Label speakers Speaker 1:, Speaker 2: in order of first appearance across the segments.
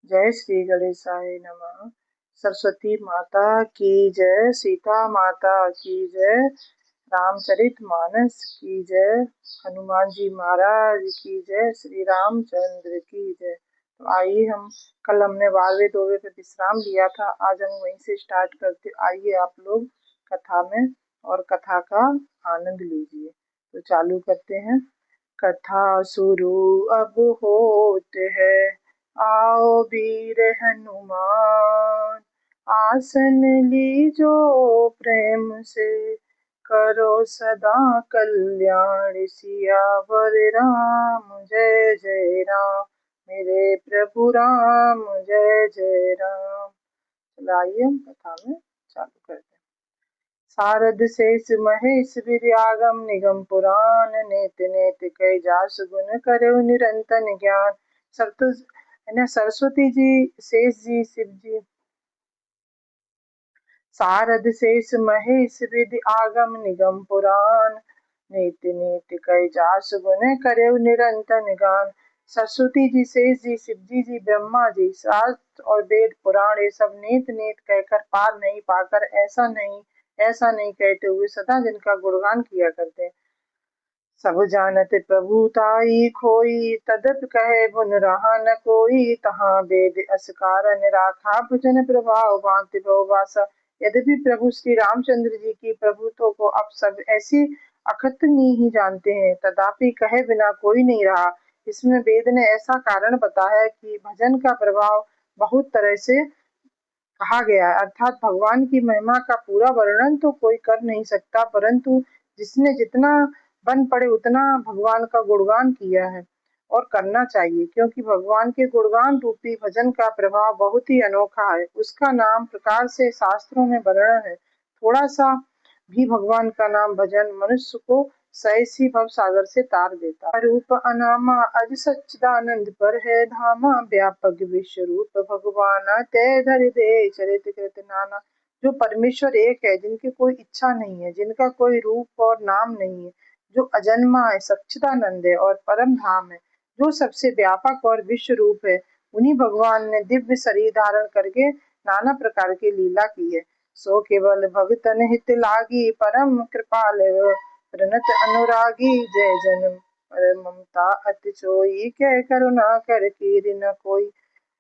Speaker 1: जय श्री गणेशाय नमः। सरस्वती माता की जय, सीता माता की जय, रामचरित मानस की जय, हनुमान जी महाराज की जय, श्री रामचंद्र की जय। तो आइए हम कल हमने 12वें दोहे पे विश्राम लिया था, आज हम वहीं से स्टार्ट करते। आइए आप लोग कथा में और कथा का आनंद लीजिए। तो चालू करते हैं। कथा शुरू अब होते है, आओ वीर हनुमान, आसन लीजो प्रेम से, करो सदा कल्याण, सियावर राम जय जय राम, मेरे प्रभु राम जय जय राम। चलो आइए हम कथा में चालू करते हैं। सारद शेष महेश वीर आगम निगम पुराण, नेत नेत कई जास गुण करो निरंतन ज्ञान। सरस्वती जी, शेष जी, शिव जी, सारद शेष महेश विधि आगम निगम पुराण, नीति नीति कई जास गुण करेउ निरंतन गान। सरस्वती जी, शेष जी, शिव जी, ब्रह्मा जी, शास्त्र और वेद पुराण ये सब नीत नीत कहकर पार नहीं पाकर ऐसा नहीं कहते हुए सदा जिनका गुणगान किया करते हैं। सब जानत प्रभु ताई खोई, तदप कहे बुन रहा न कोई, तहाँ वेद अस कारण राखा भजन प्रभाव भांति बहुभाषा। यद्यपि प्रभु श्री रामचंद्र जी की प्रभुत्व को अब सब ऐसी अखतनी ही जानते हैं, तथापि कहे बिना कोई नहीं रहा। इसमें वेद ने ऐसा कारण बताया कि भजन का प्रभाव बहुत तरह से कहा गया है, अर्थात भगवान की महिमा का पूरा वर्णन तो कोई कर नहीं सकता, परंतु जिसने जितना बन पड़े उतना भगवान का गुणगान किया है और करना चाहिए, क्योंकि भगवान के गुणगान रूपी भजन का प्रभाव बहुत ही अनोखा है। उसका नाम प्रकार से शास्त्रों में वर्णन है। थोड़ा सा भी भगवान का नाम भजन मनुष्य को सैसी भव सागर से तार देता है। रूप अनामा अज सच्चिदानंद पर है धामा, व्यापक विश्व रूप भगवान ते धर दे चरित कृत नाना। जो परमेश्वर एक है, जिनकी कोई इच्छा नहीं है, जिनका कोई रूप और नाम नहीं है, जो अजन्मा है, सच्चिदानंद है और परम धाम है, जो सबसे व्यापक और विश्व रूप है, उन्हीं भगवान ने दिव्य शरीर धारण करके नाना प्रकार की लीला की है। सो केवल भगतन हित लागी, परम कृपाल प्रणत अनुरागी, जय जन पर ममता अति सोई, कह करुणा कर कीर न कोई।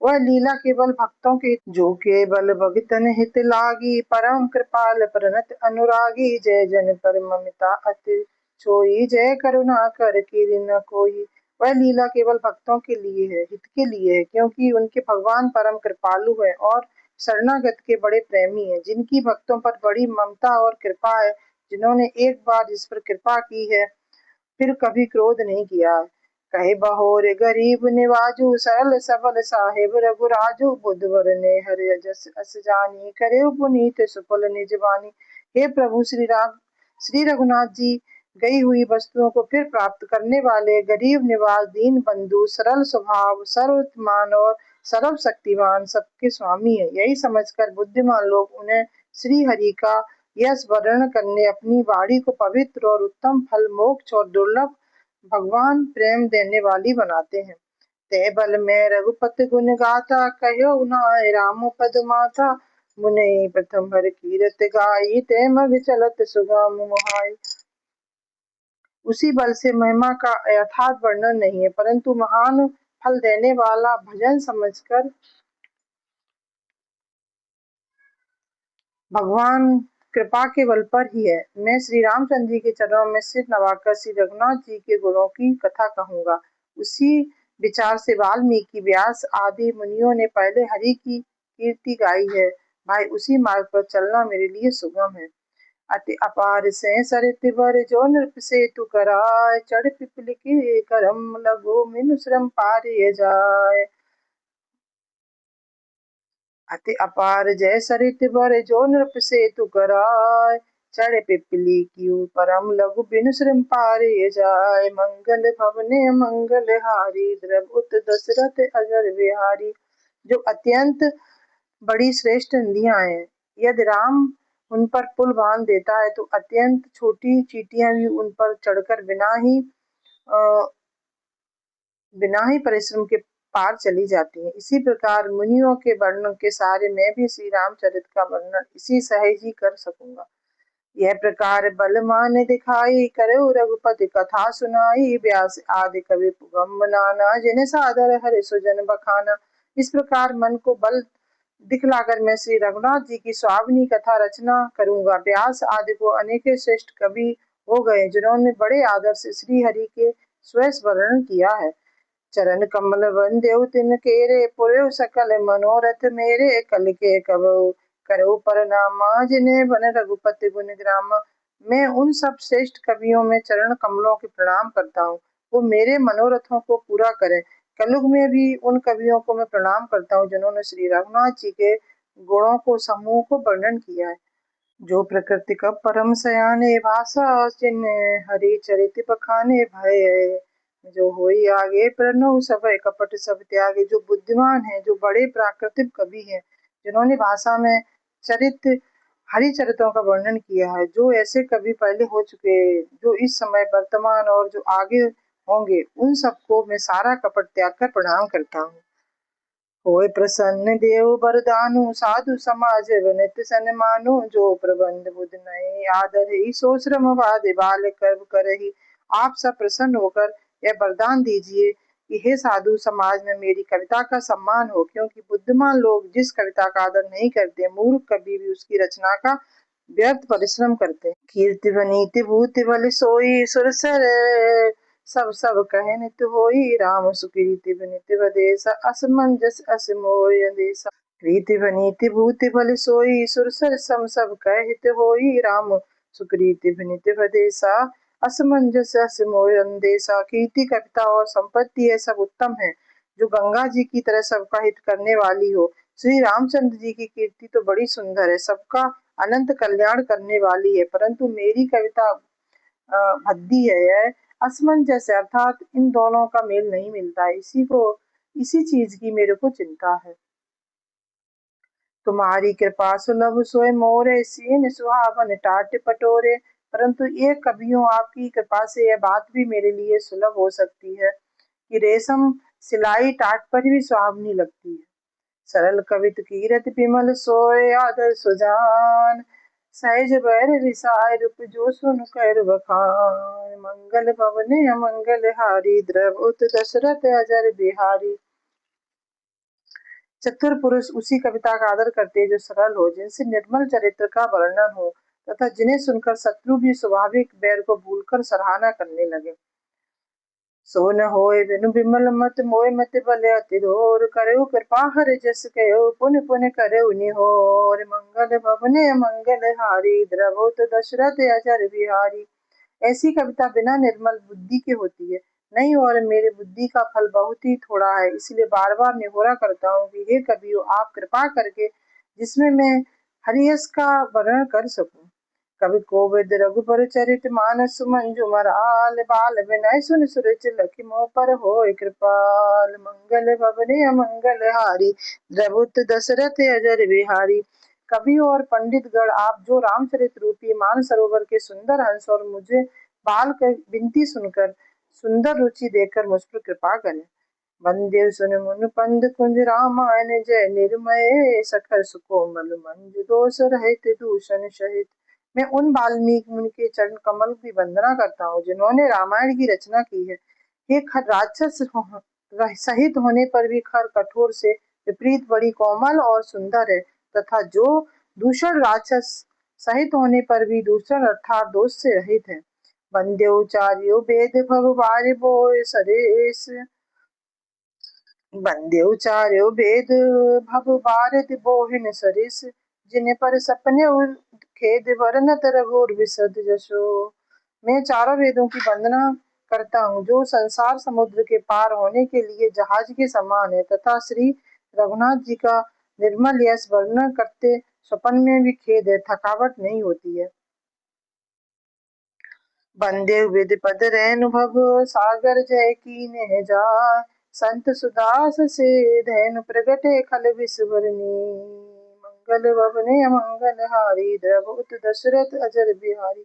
Speaker 1: वह लीला केवल भक्तों के, जो केवल भगतन हित लागी, परम कृपाल प्रणत अनुरागी, जय जन पर ममता अति सोई, जय करुणा कर कीर न कोई। वह लीला केवल भक्तों के लिए है, हित के लिए है, क्योंकि उनके भगवान परम कृपालु है और शरणागत के बड़े प्रेमी हैं, जिनकी भक्तों पर बड़ी ममता और कृपा है, जिन्होंने एक बार जिस पर कृपा की है फिर कभी क्रोध नहीं किया है। कहे बहोर गरीब निवाजू, सरल सबल साहेब रघुराजू, बुधवर ने हर जस अस जानी, करे पुनीत सुफल निज बानी। हे प्रभु श्री रघुनाथ जी, गई हुई वस्तुओं को फिर प्राप्त करने वाले, गरीब निवास, दीन बंधु, सरल स्वभाव, सर्वमान और सर्वशक्तिमान, सबके स्वामी है। यही समझकर बुद्धिमान लोग उन्हें श्री हरि का यश वर्णन करने अपनी वाणी को पवित्र और उत्तम फल, मोक्ष और दुर्लभ भगवान प्रेम देने वाली बनाते हैं। ते बल में रघुपति गुण गाथा, कहो नाय राम पद माथा, मुने प्रथम हर कीरत गाई, ते मग चलत सुगम मोहाई। उसी बल से महिमा का यथार्थ वर्णन नहीं है, परंतु महान फल देने वाला भजन समझकर भगवान कृपा के बल पर ही है। मैं श्री रामचंद्र जी के चरणों में सिर नवाकर श्री रघुनाथ जी के गुणों की कथा कहूंगा। उसी विचार से वाल्मीकि, व्यास आदि मुनियों ने पहले हरि की कीर्ति गाई है। भाई, उसी मार्ग पर चलना मेरे लिए सुगम है। अति अपार से सरित वर जो नृप से तु कराय, चढ़ पिपल के करम लगो मिनु श्रम पारे जाय। अति अपार जय सरित वर जो नृप से तु कराय, चढ़ पिपली की परम लघु बिनु श्रम पारे जाय। मंगल भवने मंगल हारी, द्रवउत दशरथ अजर बिहारी। जो अत्यंत बड़ी श्रेष्ठ नदियां हैं, यदि राम उन पर पुल बांध देता है तो अत्यंत छोटी चींटियां भी उन पर चढ़कर बिना ही परिश्रम के पार चली जाती हैं। इसी प्रकार मुनियों के वर्णन के सारे मैं भी श्री रामचरित का वर्णन इसी सहज ही कर सकूंगा। यह प्रकार बलमान दिखाई करो रघुपति कथा सुनाई, व्यास आदि कवि पुगम बनाना, जिन्हें सादर हरि सुजन बखाना। इस प्रकार मन को बल दिखलाकर मैं श्री रघुनाथ जी की स्वामिनी कथा रचना करूंगा। व्यास आदि को अनेक श्रेष्ठ कवि हो गए, जिन्होंने बड़े आदर से श्री हरि के स्वयं वर्णन किया है। चरण कमल बंदेउ तिन केरे, पुरयो सकल मनोरथ मेरे, कल के कबहु करो परनामा, जिन्हें बन रघुपति गुण ग्रामा। मैं उन सब श्रेष्ठ कवियों में चरण कमलों के प्रणाम करता हूँ, वो मेरे मनोरथों को पूरा करें। कलयुग में भी उन कवियों को मैं प्रणाम करता हूँ, जिन्होंने श्री रघुनाथ जी के गुणों को समूह को वर्णन किया है। जो प्रकृति का परम सयाने, भाषा जिन्हें हरि चरित बखाने, भय जो होई आगे प्रणव सब कपट सब त्यागे। जो बुद्धिमान है, जो बड़े प्राकृतिक कवि हैं, जिन्होंने भाषा में चरित हरि चरित्रों का वर्णन किया है। जो ऐसे कवि पहले हो चुके, जो इस समय वर्तमान और जो आगे होंगे, उन सबको मैं सारा कपट त्याग कर प्रणाम करता हूँ। होय प्रसन्न देव वरदानु, साधु समाज नित्य सन्मानु, जो प्रबंध बुध नये आदर ही, सो श्रम वादे बाल कर्म करही। आप सब प्रसन्न होकर यह वरदान दीजिए कि हे साधु समाज में मेरी कविता का सम्मान हो, क्योंकि बुद्धिमान लोग जिस कविता का आदर नहीं करते, मूर्ख कवि भी उसकी रचना का व्यर्थ परिश्रम करते हैं। कीर्ति वनीति भूति बल सोई, सुरसर सब सब कहे नित होई, राम सुकीर्ति विनित वदेश, असमंजस अस मोय देश। रीति वनीति भूति बल सोई, सुरसर सम सब कहे हित होई, राम सुकृति विनित वदेशा, असमंजस अस मोय देशा। कीर्ति कविता और संपत्ति यह सब उत्तम है, जो गंगा जी की तरह सबका हित करने वाली हो। श्री रामचंद्र जी की कीर्ति तो बड़ी सुंदर है, सबका अनंत कल्याण करने वाली है, परंतु मेरी कविता भद्दी है। यह असमंजस है, अर्थात इन दोनों का मेल नहीं मिलता है। इसी चीज की मेरे को चिंता है। तुम्हारी कृपा सुलभ सोए मोरे, सीन सुहावन टाट पटोरे। परंतु ये कवियों, आपकी कृपा से यह बात भी मेरे लिए सुलभ हो सकती है कि रेशम सिलाई टाट पर भी सुहावनी लगती है। सरल कवित कीरत विमल सोय, आदर सुजान सहज बैर रिसाय, रूप जो सुन कर बखान। मंगल भवने अमंगल हारी, द्रवउत दशरथ अजर बिहारी। चतुर पुरुष उसी कविता का आदर करते हैं जो सरल हो, जिनसे निर्मल चरित्र का वर्णन हो, तथा जिन्हें सुनकर शत्रु भी स्वाभाविक बैर को भूलकर सराहना करने लगे। सो न होय बिनु विमल मत, मोय मत बल अति घोर, करहु कृपा हर जस कहो, पुन पुन करहु निहोर। मंगल भवने मंगल हारी, द्रवउत दशरथ अजर बिहारी। ऐसी कविता बिना निर्मल बुद्धि के होती है नहीं, और मेरे बुद्धि का फल बहुत ही थोड़ा है, इसलिए बार बार निहोरा करता हूँ कि हे कवियों, आप कृपा करके जिसमें मैं हरियस का वर्णन कर सकूं। कवि कोविद रघुबर चरित मानस मंजु मराल, बाल विनय सुन सुरच लखि मोह पर होय कृपाल। मंगल भवने मंगल हारी, द्रवुत दशरथ अजर बिहारी। कवि और पंडित गण, आप जो रामचरित रूपी मान सरोवर के सुंदर हंस और मुझे बाल कर विनती सुनकर सुंदर रुचि देकर मुझ पर कृपा करें। वंदे सुन मुन पंद कुंज, रामायण जय निर्मय, सखर सुकोमल मंजु, दोष रहित दूषण सहित। मैं उन वाल्मीकि मुनि के चरण कमल की वंदना करता हूँ, जिन्होंने रामायण की रचना की है। ये खर राक्षस सहित होने पर भी खर कठोर से विपरीत बड़ी कोमल और सुंदर है, तथा जो दूषण राक्षस सहित होने पर भी दूषण अर्थात दोष से रहित है। वंदे उचार्यो वेद भव बार बोय सरेस, वंदे उचार्यो वेद भव बारद बोहिन सरिस, जिन्हें पर सपने खेद वर्णत रघुर विशद जशो। मैं चारों वेदों की वंदना करता हूँ, जो संसार समुद्र के पार होने के लिए जहाज के समान है, तथा श्री रघुनाथ जी का निर्मल यश वर्णन करते स्वप्न में भी खेद है, थकावट नहीं होती है। वंदे विद पद रेनुभव, सागर जय कीन्ह जाय, संत सुदास से धैनु प्रगटे खल विस्वरनी। मंगल भवने मंगल हारी, द्रवउत दशरथ अजर बिहारी।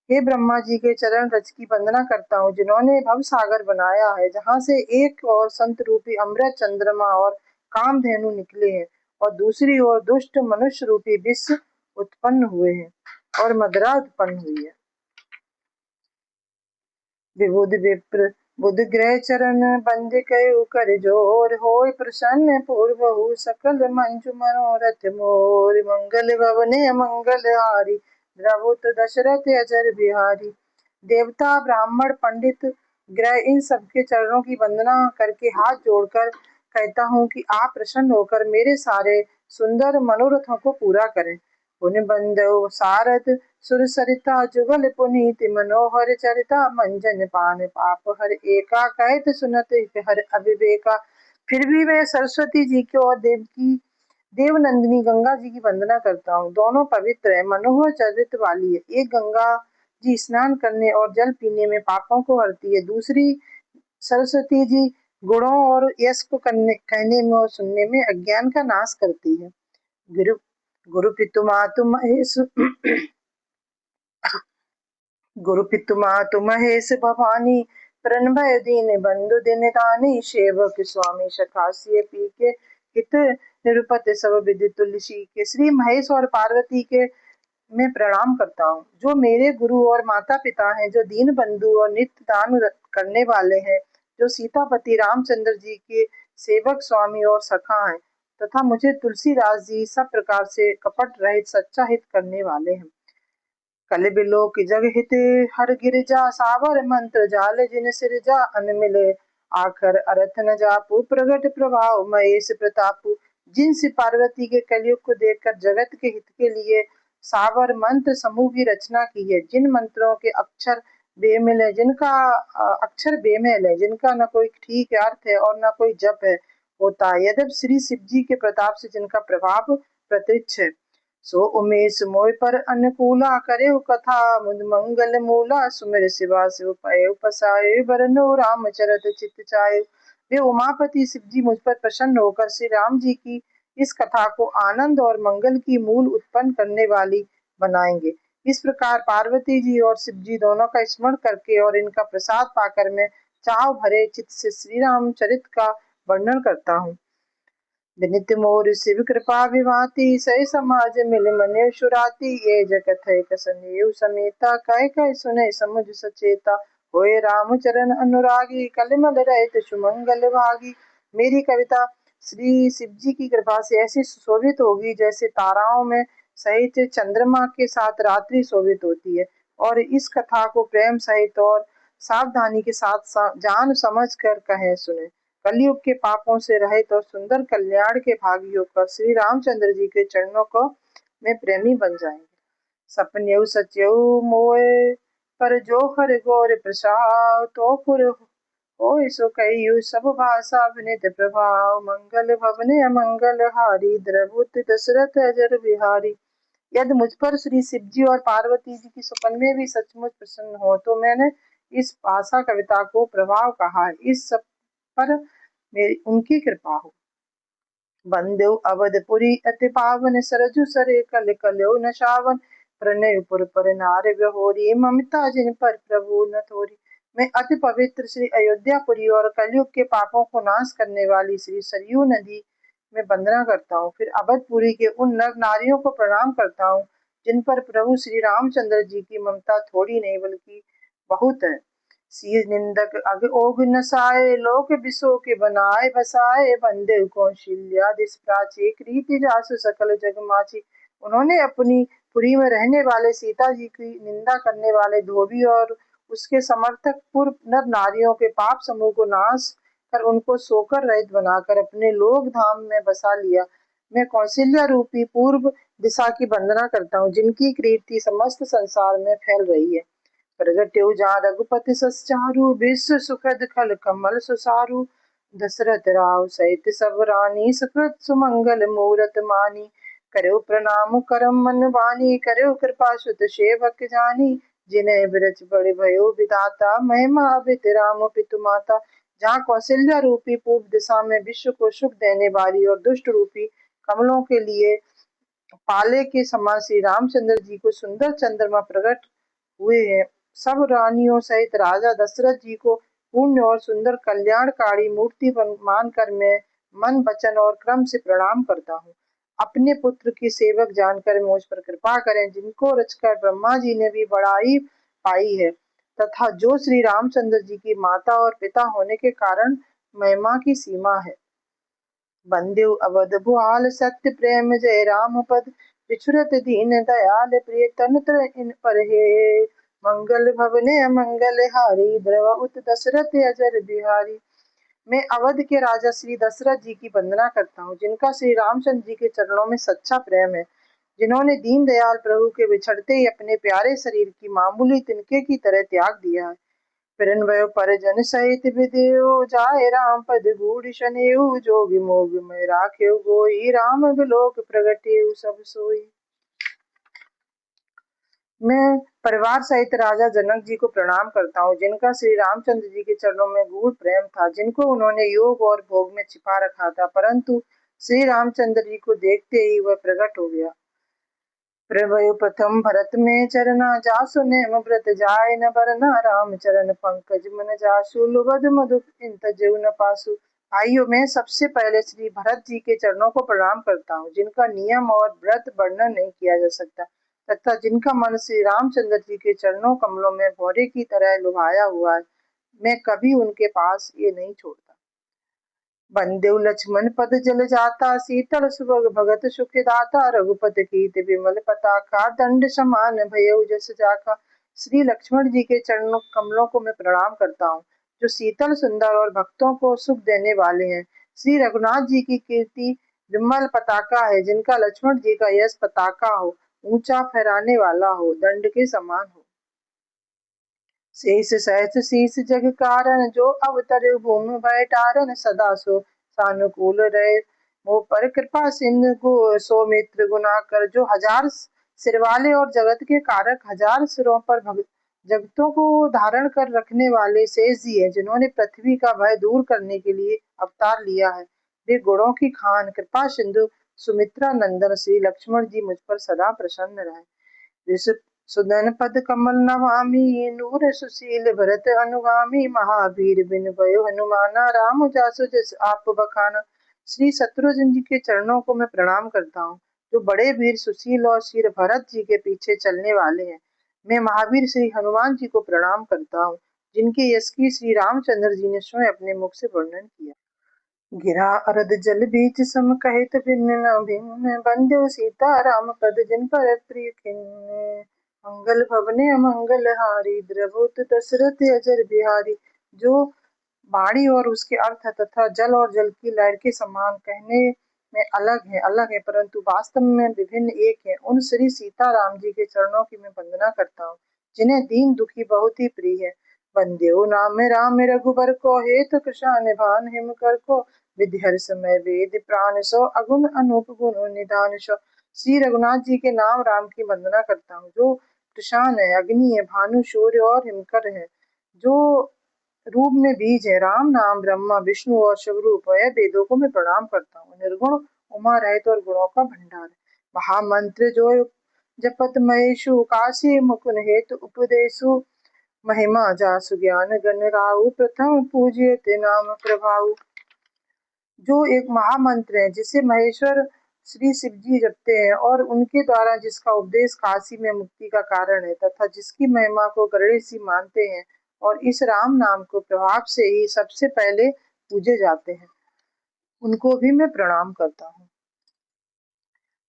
Speaker 1: हे ब्रह्मा जी के चरण रज की वंदना करता हूँ, जिन्होंने भव सागर बनाया है, जहाँ से एक और संत रूपी अमृत चंद्रमा और कामधेनु निकले हैं और दूसरी ओर दुष्ट मनुष्य रूपी विष उत्पन्न हुए हैं और मदरा उत्पन्न हुई है। विबुध विप्र बुध ग्रह चरण बंद कयु कर जोर, होय प्रसन्न पूर्वहु सकल मंजु मनोरथ मोर, मंगल भवने मंगल हारी, द्रवुत दशरथ अजर बिहारी। देवता ब्राह्मण पंडित ग्रह इन सबके चरणों की वंदना करके हाथ जोड़कर कहता हूँ कि आप प्रसन्न होकर मेरे सारे सुंदर मनोरथों को पूरा करें। पुण्य बंधु सारद सुर सरिता जुगल पुनीति मनोहर चरिता, मंजन पान पाप हर एका, कहत सुनत हर अविवेका। फिर भी मैं सरस्वती जी की और देवनंदिनी गंगा जी की वंदना करता हूँ। दोनों पवित्र है, मनोहर चरित्र वाली है। एक गंगा जी स्नान करने और जल पीने में पापों को हरती है, दूसरी सरस्वती जी गुणों और यश को कहने में और सुनने में अज्ञान का नाश करती है। गुरु गुरु पितु मातु महेश गुरु पितु मातु महेश भवानी, प्रणभय दीन बंधु दिन दानी, सेवक स्वामी सखासिय पी के, हित निरुपत सब विधि तुलसी के। श्री महेश और पार्वती के मैं प्रणाम करता हूँ, जो मेरे गुरु और माता पिता हैं, जो दीन बंधु और नित्य दान करने वाले हैं, जो सीतापति रामचंद्र जी के सेवक स्वामी और सखा हैं, तथा मुझे तुलसीदास जी सब प्रकार से कपट रहित सच्चा हित करने वाले हैं। कल बिलो की जग हित हर गिरिजा, सावर मंत्र जाल जिन सिरजा, अनमिले आखर अरथ न जापू, प्रगट प्रभाव महेश प्रतापू। जिनसे पार्वती के कलयुग को देखकर जगत के हित के लिए सावर मंत्र समूह की रचना की है, जिन मंत्रों के अक्षर बेमेल है, अक्षर बेमेल है, जिनका न कोई ठीक अर्थ है और न कोई जप है होता है, यद्यप श्री शिव जी के प्रताप से जिनका प्रभाव प्रत्यक्ष है। सो उमेश मोय पर अनुकूला, करे कथा मुद मंगल मूला, सुमिर शिवा शिव पय पसाए, बरनो राम चरत चित चाय। वे उमापति शिव जी मुझ पर प्रसन्न होकर श्री राम जी की इस कथा को आनंद और मंगल की मूल उत्पन्न करने वाली बनाएंगे। इस प्रकार पार्वती जी और शिव जी दोनों का स्मरण करके और इनका प्रसाद पाकर मैं चाव भरे चित्त से श्री राम चरित का वर्णन करता हूँ। विनित मोर शिव कृपा विभाति, सही समाज मिल मने सुराती, ये जगत है कसनेयु समेता, कह कह सुने समुझ सचेता, होए राम चरण अनुरागी, कलिमल रहित सुमंगल भागी। मेरी कविता श्री शिव जी की कृपा से ऐसी सुशोभित होगी जैसे ताराओं में सहित चंद्रमा के साथ रात्रि शोभित होती है। और इस कथा को प्रेम सहित और सावधानी के साथ जान समझ कर कहें सुने। कलयुग के पापों से रहित और सुंदर कल्याण के भागी होकर श्री रामचंद्र जी के चरणों को में प्रेमी बन जाएंगे। सपनेऊ सचेऊ मोए पर जो हर गौर प्रसाद, तो पुर हो सो कहियु सब भाषा विनित प्रभाव, मंगल भवने अमंगल हारी, द्रवुत दशरथ अजर बिहारी। यदि मुझ पर श्री शिव जी और पार्वती जी की सपन में भी सचमुच प्रसन्न हो, तो मैंने इस भाषा कविता को प्रभाव कहा है। इस सब पर मेरी उनकी कृपा हो। बंदेव अवधपुरी अति पावन, सरजु सरे कल कल्यो न शावन, प्रणय पुर पर नार बहोरी, ममता जिन पर प्रभु न थोरी। मैं अति पवित्र श्री अयोध्यापुरी और कलयुग के पापों को नाश करने वाली श्री सरयू नदी में वंदना करता हूँ। फिर अवधपुरी के उन नर नारियों को प्रणाम करता हूँ, जिन पर प्रभु श्री रामचंद्र जी की ममता थोड़ी नहीं बल्कि बहुत है। शीर निंदक अग ओग नसाए, लोक बिसो के बनाए बसाए, बंदे कौशल्या दिस प्राची, रीति जासु सकल जग माची। उन्होंने अपनी पुरी में रहने वाले सीता जी की निंदा करने वाले धोबी और उसके समर्थक पूर्व नर नारियों के पाप समूह को नाश कर उनको सोकर रहित बनाकर अपने लोक धाम में बसा लिया। मैं कौशल्या रूपी पूर्व दिशा की वंदना करता हूँ, जिनकी कीर्ति समस्त संसार में फैल रही है। प्रगट्यु जा रघुपति सस चारु, विश्व सुखद खल कमल सुसारु, दशरथ राव सहित सब रानी, सुकृत सुमंगल मूरत मानी। करो प्रणाम करम मन वानी, करो कृपा सुत सेवक जानी, जिन्हें ब्रज बड़े भयो विधाता, महिमा अभित राम पितु माता। जहाँ कौशल्या रूपी पूर्व दिशा में विश्व को सुख देने वाली और दुष्ट रूपी कमलों के लिए पाले के समान श्री रामचंद्र जी को सुंदर चंद्रमा प्रकट हुए हैं। सब रानियों सहित राजा दशरथ जी को पुण्य और सुंदर कल्याणकारी मूर्ति मानकर मैं मन वचन और क्रम से प्रणाम करता हूँ। अपने पुत्र की सेवक जानकर मुझ पर कृपा करें, जिनको रचकर ब्रह्मा जी ने भी बड़ाई पाई है, तथा जो श्री रामचंद्र जी की माता और पिता होने के कारण महिमा की सीमा है। बंदेव अवध भुआल सत्य प्रेम जय राम पद, विछुरत दीन दयाल प्रिय तनुत्र इन पर हे। मंगल भवने मंगल हारी, द्रवउत दशरथ अजर बिहारी। मैं अवध के राजा श्री दशरथ जी की वंदना करता हूँ, जिनका श्री रामचंद्र जी के चरणों में सच्चा प्रेम है, जिन्होंने दीन दयाल प्रभु के बिछड़ते ही अपने प्यारे शरीर की मामूली तिनके की तरह त्याग दिया है। फिरन भयो परिजन सहित विदेव, जाय राम पद बूढ़ शनेऊ, जोगी मोग में राखेउ गोई, राम बिलोक प्रगटेउ सब सोई। मैं परिवार सहित राजा जनक जी को प्रणाम करता हूँ, जिनका श्री रामचंद्र जी के चरणों में गूढ़ प्रेम था, जिनको उन्होंने योग और भोग में छिपा रखा था, परंतु श्री रामचंद्र जी को देखते ही वह प्रकट हो गया। प्रभु प्रथम भरत में चरना, जासु नेम व्रत जाय न बरना, राम चरण पंकज मन जासु, लुबध मधु इंत जेउ न पासु। भाइयों, मैं सबसे पहले श्री भरत जी के चरणों को प्रणाम करता हूँ, जिनका नियम और व्रत वर्णन नहीं किया जा सकता, तथा जिनका मन श्री रामचंद्र जी के चरणों कमलों में भौरे की तरह लुभाया हुआ है। मैं कभी उनके पास ये नहीं छोड़ता। बंदेउ लक्ष्मण पद जल जाता, शीतल सुभग भगत सुख दाता, रघुपति कीत विमल पताका, दंड समान भयउ जस जाका। श्री लक्ष्मण जी के चरणों कमलों को मैं प्रणाम करता हूँ, जो शीतल सुंदर और भक्तों को सुख देने वाले हैं। श्री रघुनाथ जी की कीर्ति विमल पताका है, जिनका लक्ष्मण जी का यश पताका हो, ऊंचा फहराने वाला हो, दंड के समान हो। शेष सहस शीस जग कारण, जो अवतर भूमि भय टारन, सदा सो सानुकूल रहे वो पर कृपा सिंधु को, सौमित्र गुना कर। जो हजार सिर वाले और जगत के कारक, हजार सिरों पर जगतों को धारण कर रखने वाले शेष जी है, जिन्होंने पृथ्वी का भय दूर करने के लिए अवतार लिया है। वे गुणों की खान कृपा सिंधु सुमित्रा नंदन श्री लक्ष्मण जी मुझ पर सदा प्रसन्न रहे। सुदन पद कमल नमामि, नूर सुशील भरत अनुगामी, महावीर बिन भयो हनुमाना, राम जासु जस आप बखाना। श्री शत्रुघ्न जी के चरणों को मैं प्रणाम करता हूँ, जो बड़े वीर सुशील और श्री भरत जी के पीछे चलने वाले हैं। मैं महावीर श्री हनुमान जी को प्रणाम करता हूँ, जिनके यश की श्री रामचंद्र जी ने स्वयं अपने मुख से वर्णन किया। गिरा अरद जल बीच सम कहित भिन्न न भिन्न, बंदेउ सीता राम पद जिन पर प्रिय खिन्न। मंगल भवने मंगल हारी, द्रवोत दशरथ अजर बिहारी। जो वाणी और उसके अर्थ तथा जल और जल की लहर के समान कहने में अलग है, परंतु वास्तव में विभिन्न एक है, उन श्री सीता राम जी के चरणों की मैं वंदना करता हूँ, जिन्हें दीन दुखी बहुत ही प्रिय है। बंदेउ नाम राम रघुबर को, हेतु कृष्ण भान हिम कर को, विधि हर समय वेद प्राण सो, अगुण अनूप गुण निधान सो। श्री रघुनाथ जी के नाम राम की वंदना करता हूँ, जो कृषाण है, अग्नि है, भानु सूर्य और हिमकर है, जो रूप में बीज है। राम नाम ब्रह्मा विष्णु और शिवरूप है। वेदों को मैं प्रणाम करता हूँ, निर्गुण उमा रहित और गुणों का भंडार है। महामंत्र जो जपत महेशु, काशी मुकुन हेतु उपदेशु, महिमा जासु ज्ञान गण राहु, प्रथम पूज्य ते नाम प्रभाऊ। जो एक महामंत्र है, जिसे महेश्वर श्री शिव जी जपते हैं, और उनके द्वारा जिसका उपदेश काशी में मुक्ति का कारण है, तथा जिसकी महिमा को गणेश मानते हैं, और इस राम नाम को प्रभाव से ही सबसे पहले पूजे जाते हैं, उनको भी मैं प्रणाम करता हूँ।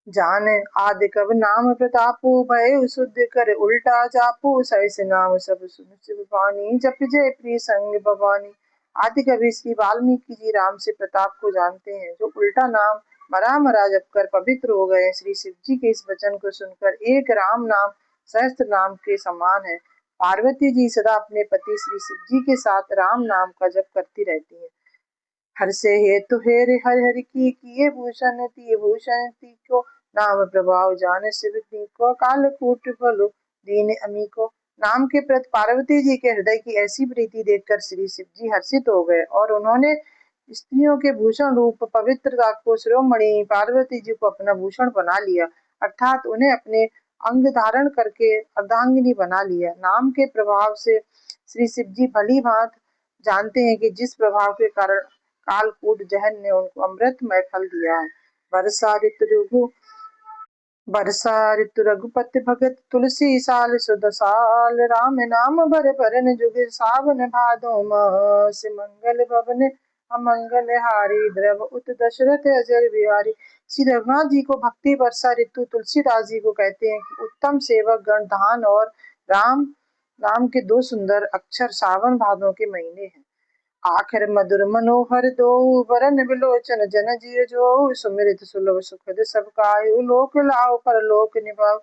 Speaker 1: जान आदि कब नाम प्रतापु, भय शुद्ध कर उल्टा जापू, सहस नाम सब सुन शिव वाणी, जप जय प्रिय संग भवानी। आदि कवि श्री वाल्मीकि जी राम से प्रताप को जानते हैं, जो उल्टा नाम मरा मरा जप कर पवित्र हो गए। श्री शिव जी के इस वचन को सुनकर एक राम नाम सहस्त्र नाम के समान है। पार्वती जी सदा अपने पति श्री शिव जी के साथ राम नाम का जप करती रहती है। हर से हेतु हेर हर हर की, किए भूषण ती भूषण ती को, नाम प्रभाव जान शिव को, काल कूट फलो दीन अमी को। नाम के प्रति पार्वती जी के हृदय की ऐसी प्रीति देखकर श्री शिव जी हर्षित हो गए, और उन्होंने स्त्रियों के भूषण रूप पवित्रता को शिरोमणि पार्वती जी को अपना भूषण बना लिया, अर्थात उन्हें अपने अंग धारण करके अर्धांगिनी बना लिया। नाम के प्रभाव से श्री शिव जी भली भांत जानते हैं कि जिस प्रभाव के कारण कालकूट जहन ने उनको अमृतमय फल दिया है। वर्षा ऋतु रघुपति भगत तुलसी साल सुद साल, राम नाम बर बरन जुग सावन भादो मास, मंगल भवन अमंगल हारी, द्रव उत दशरथ अजर बिहारी। श्री रघुनाथ जी को भक्ति वर्षा ऋतु तुलसीदास जी को कहते हैं कि उत्तम सेवक गण धान और राम नाम के दो सुंदर अक्षर सावन भादों के महीने हैं। आखिर मधुर मनोहर दो बरन बिलोचन जन जिय जो, सुमिरित सुलभ सुखद सब काहू, लोक लाओ परलोक निभाओ।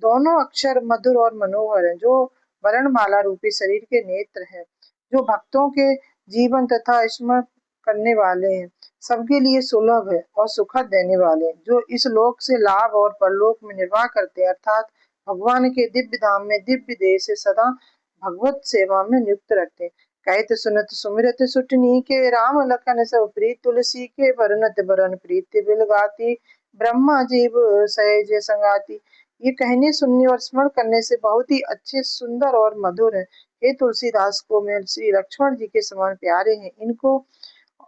Speaker 1: दोनों अक्षर मधुर और मनोहर हैं, जो वरणमाला रूपी शरीर के नेत्र हैं, जो भक्तों के जीवन तथा स्मरण करने वाले हैं, सबके लिए सुलभ है और सुखद देने वाले हैं, जो इस लोक से लाभ और परलोक में निर्वाह करते हैं, अर्थात भगवान के दिव्य धाम में दिव्य देह से सदा भगवत सेवा में नियुक्त रखते हैं। कहत सुनत सुमिरत सुटनी के, राम लखन सब प्रीत तुलसी के, बरनत बरन प्रीति बिल गाती, ब्रह्मा जीव सहज संगाती। ये कहने सुनने और स्मरण करने से बहुत ही अच्छे सुंदर और मधुर है। हे तुलसीदास को मैं श्री लक्ष्मण जी के समान प्यारे हैं। इनको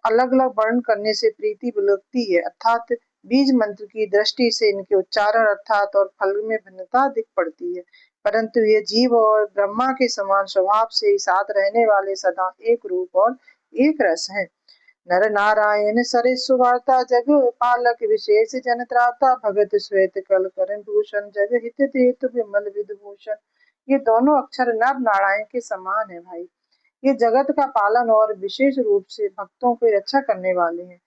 Speaker 1: अलग अलग वर्ण करने से प्रीति लगती है, अर्थात बीज मंत्र की दृष्टि से इनके उच्चारण अर्थात और फल में भिन्नता दिख पड़ती है, परंतु ये जीव और ब्रह्मा के समान स्वभाव से ही साथ रहने वाले सदा एक रूप और एक रस हैं। नर नारायण सरिस सुवार्ता, जग पालक विशेष जन त्राता, भगत श्वेत कल करण भूषण, जग हित हेतु विमल विधभूषण। ये दोनों अक्षर नर नारायण के समान है भाई। ये जगत का पालन और विशेष रूप से भक्तों की रक्षा करने वाले हैं।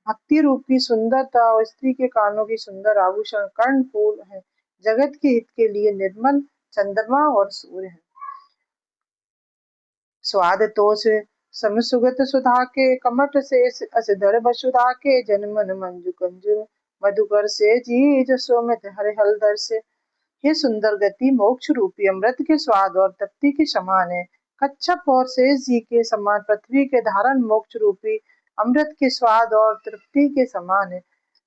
Speaker 1: भक्ति रूप की सुंदरता और स्त्री के कानों की सुंदर आभूषण कर्ण फूल है। जगत के हित के लिए निर्मल चंद्रमा और सूर्य है। स्वाद तोष समसुगत सुधा के, कमट से असधर वसुधा के, जनमन मंजु कंजु मधुकर से, जी जसोमित हरे हलदर से। ये सुंदर गति मोक्ष रूपी अमृत के स्वाद और तृप्ति के समान है। कच्छप और शेष जी के समान पृथ्वी के धारण मोक्ष रूपी अमृत के स्वाद और तृप्ति के समान है।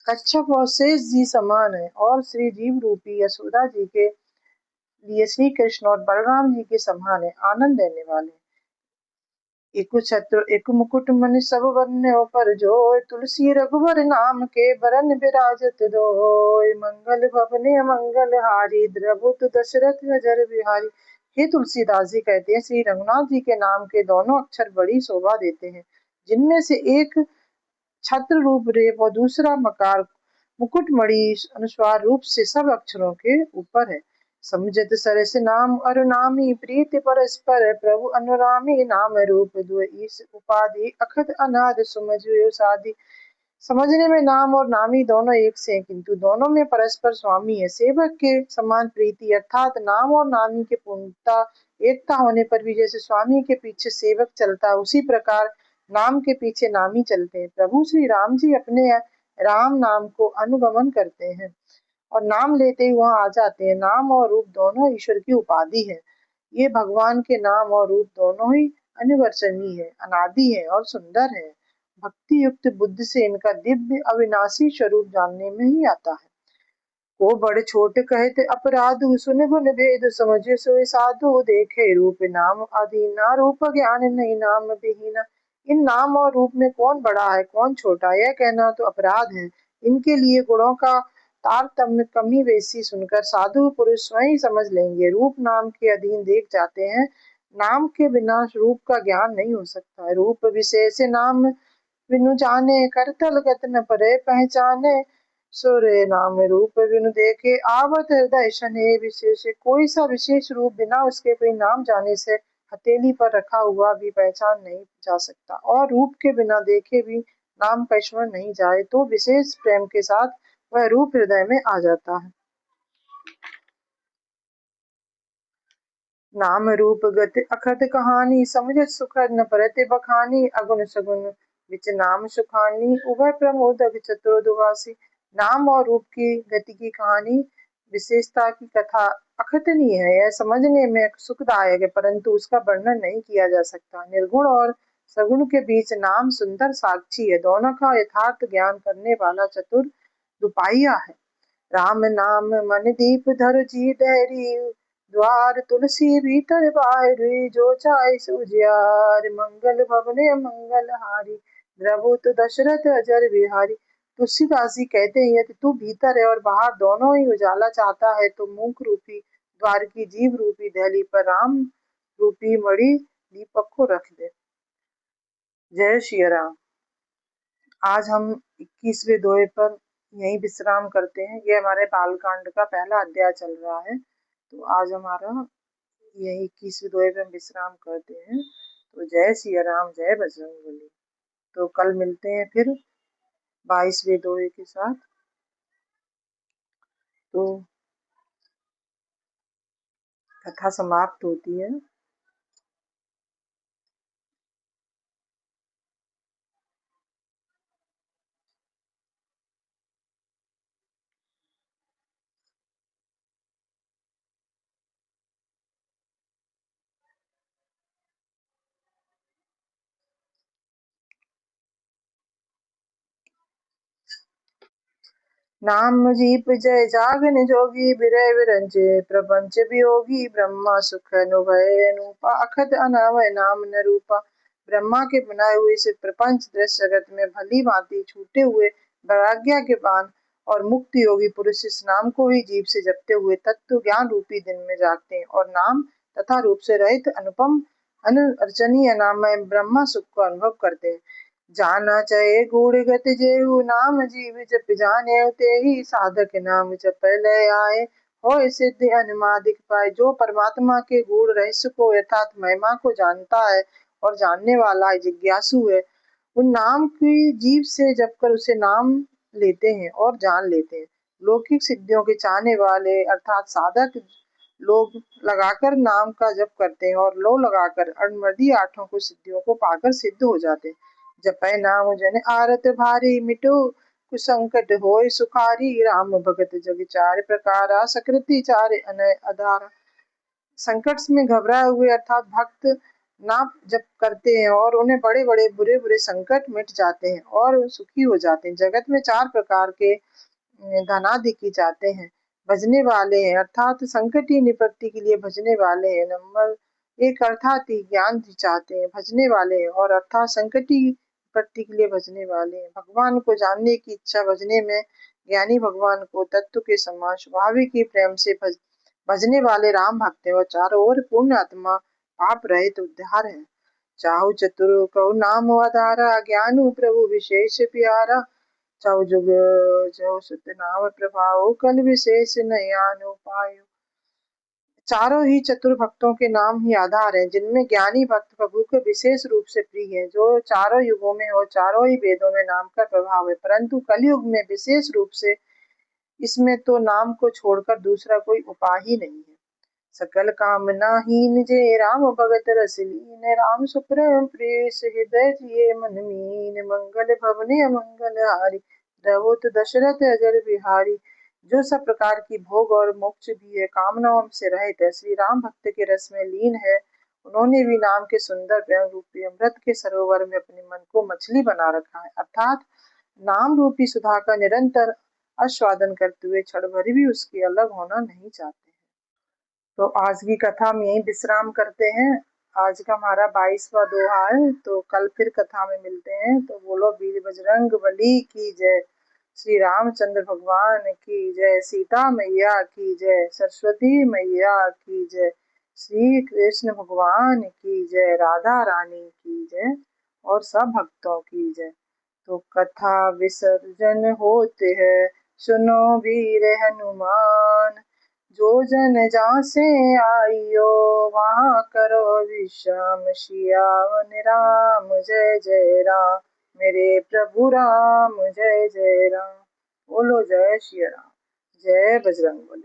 Speaker 1: कच्छप और शेष जी समान है और श्री जीव रूपी यशोदा जी के लिए श्री कृष्ण और बलराम जी के समान है, आनंद देने वाले। एक छत्र एक मुकुट मन सब वर्ण पर जोय, तुलसी रघुवर नाम के बरन विराजत दोय, मंगल भवने मंगल हारी, द्रवुत दशरथ अजर बिहारी। हे तुलसीदास जी कहते हैं श्री रघुनाथ जी के नाम के दोनों अक्षर बड़ी शोभा देते हैं, जिनमें से एक छत्र रूप रेप और दूसरा मकार मुकुटमणि अनुस्वार रूप से सब अक्षरों के ऊपर है। समझत सरस नाम अरुनामी, प्रीति परस्पर प्रभु अनुरामी, नाम रूप दुय ईश उपाधि, अखत अनाद सुमझुयो साधि। समझने में नाम और नामी दोनों एक से हैं, किंतु दोनों में परस्पर स्वामी है। सेवक के समान प्रीति अर्थात नाम और नामी के पूर्णता एकता होने पर भी जैसे स्वामी के पीछे सेवक चलता है, उसी प्रकार नाम के पीछे नामी चलते हैं। प्रभु श्री राम जी अपने राम नाम को अनुगमन करते हैं और नाम लेते ही वहां आ जाते हैं। नाम और रूप दोनों ईश्वर की उपाधि है। ये भगवान के नाम और रूप दोनों ही अनिवर्चनीय है, अनादि है और सुंदर है। भक्ति युक्त बुद्धि से इनका दिव्य अविनाशी स्वरूप जानने में ही आता है। को बड़ छोट कहते अपराधु, सुन गुण भेद समझे सोए साधु, देखे रूप नाम अधीना, रूप ज्ञान नहीं नाम विहीना। इन नाम और रूप में कौन बड़ा है कौन छोटा, यह कहना तो अपराध है। इनके लिए गुणों का तारतम्य कमी बेसी सुनकर साधु पुरुष स्वयं समझ लेंगे। रूप नाम के अधीन देख जाते हैं। नाम के बिना रूप का ज्ञान नहीं हो सकता है। रूप विशेष नाम बिनु जाने, करतल गत न परे पहचाने, सूर्य नाम रूप बिनु देखे, आवत हृदय शने विशेष। कोई सा विशेष रूप बिना उसके कोई नाम जाने से हथेली पर रखा हुआ भी पहचान नहीं जा सकता, और रूप के बिना देखे भी नाम का स्मरण नहीं जाए तो विशेष प्रेम के साथ वह रूप हृदय में आ जाता है। नाम रूप गति अखत कहानी, समझ सुखद न परत बखानी, अगुण सगुण विच नाम सुखानी, उभय प्रमोद चतुर्दुवासी। नाम और रूप की गति की कहानी विशेषता की कथा अखतनीय है, यह समझने में सुखदायक है, परंतु उसका वर्णन नहीं किया जा सकता। निर्गुण और सगुण के बीच नाम सुंदर साक्षी है, दोनों का यथार्थ ज्ञान करने वाला चतुर दुपाहिया है। राम नाम मन दीप धर जी डैरी, द्वार तुलसी भीतर बाहरी, जो चाहे सुजियार, मंगल भवने मंगल हारी, द्रवुत दशरथ अजर बिहारी। तुलसीदास जी कहते हैं यदि तू भीतर है और बाहर दोनों ही उजाला चाहता है तो मूक रूपी द्वार की जीव रूपी दहली पर राम रूपी मणि दीपक को रख दे। जय श्री राम। आज हम 21वें दोहे पर यही विश्राम करते हैं। ये हमारे बालकांड का पहला अध्याय चल रहा है, तो आज हमारा यही 21वें दोहे पे हम विश्राम करते हैं। तो जय सिया राम, जय बजरंगबली। तो कल मिलते हैं फिर 22वें दोहे के साथ। तो कथा समाप्त होती है। नाम जीप जय जागन जोगी, बिरय विरंचे प्रपंच वियोगी, ब्रह्मा सुख अनुभय अनूपा, अखद अनावय नाम न रूपा। ब्रह्मा के बनाए हुए इस प्रपंच दृश्य जगत में भली भांति छूटे हुए वैराग्य के पान और मुक्त योगी पुरुष इस नाम को ही जीव से जपते हुए तत्व ज्ञान रूपी दिन में जागते हैं और नाम तथा रूप से रहित अनुपम अनर्चनीय नामय ब्रह्मा सुख को अनुभव करते हैं। जाना चहे गूढ़ गति जेहू, नाम जीव जप जाने ते ही, साधक नाम जप लय आए, होय सिद्धि अनुमादिक पाए। जो परमात्मा के गूढ़ रहस्य को अर्थात महिमा को जानता है और जानने वाला है, जिज्ञासु है, उन नाम की जीव से जप कर उसे नाम लेते हैं और जान लेते हैं। लौकिक सिद्धियों के चाहने वाले अर्थात साधक लोग लगाकर नाम का जप करते हैं और लो लगाकर अणमर्दी आठों को सिद्धियों को पाकर सिद्ध हो जाते हैं। जपै नाम जन आरत भारी, मिटो कुसंकट होय सुखारी, राम भगत जग चार प्रकारा, सकृति चार अनय आधारा। संकट में घबराए हुए अर्थात भक्त नाम जप करते हैं और उन्हें बड़े बड़े बुरे बुरे संकट मिट जाते हैं और सुखी हो जाते हैं। जगत में चार प्रकार के धनादि की जाते हैं। भजने वाले हैं अर्थात संकट की निवृत्ति के लिए भजने वाले हैं। नंबर एक अर्थात ही ज्ञान चाहते हैं भजने वाले हैं, और अर्थात संकट की निवृत्ति के लिए भजने वाले हैं। भगवान को जानने की इच्छा भजने में, ज्ञानी भगवान को तत्व के समान स्वाभाविक ही प्रेम से भजने वाले राम भक्त हैं और चारों ओर पूर्ण आत्मा पाप रहित उद्धार है। चाहु चतुर कहु नाम आधारा, ज्ञानु प्रभु विशेष प्यारा, चाहु जुग जो सुत नाम प्रभाव, कल विशेष नयान उपाय। चारों ही चतुर भक्तों के नाम ही आधार हैं, जिनमें ज्ञानी भक्त प्रभु के विशेष रूप से प्रिय है, जो चारों युगों में और चारों ही वेदों में नाम का प्रभाव है, परंतु कलयुग में विशेष रूप से इसमें तो नाम को छोड़कर दूसरा कोई उपाय ही नहीं है। सकल कामना हीन जय राम भगत रस लीन, राम सुप्रेम प्रेस हृदय जिये मन मीन, मंगल भवने मंगल हारी, द्रवुत दशरथ अजर बिहारी। जो सब प्रकार की भोग और मोक्ष भी है, कामनाओं से रहित है, श्री राम भक्त के रस में लीन है। उन्होंने भी नाम के सुंदर प्रेम रूपी अमृत के सरोवर में अपने मन को मछली बना रखा है, अर्थात नाम रूपी सुधा का निरंतर आस्वादन करते हुए क्षण भर भी उसके अलग होना नहीं चाहते। तो आज की कथा में यही विश्राम करते हैं। आज का हमारा 22वां दोहा है, तो कल फिर कथा में मिलते हैं। तो बोलो वीर बजरंग बली की जय, श्री रामचंद्र भगवान की जय, सीता मैया की जय, सरस्वती मैया की जय, श्री कृष्ण भगवान की जय, राधा रानी की जय और सब भक्तों की जय। तो कथा विसर्जन होते है, सुनो वीर हनुमान, जो जन जहाँ से आइयो वहाँ करो विश्राम, सियावन राम जय जय राम, मेरे प्रभु राम जय जय राम। बोलो जय श्री राम, जय बजरंग बली।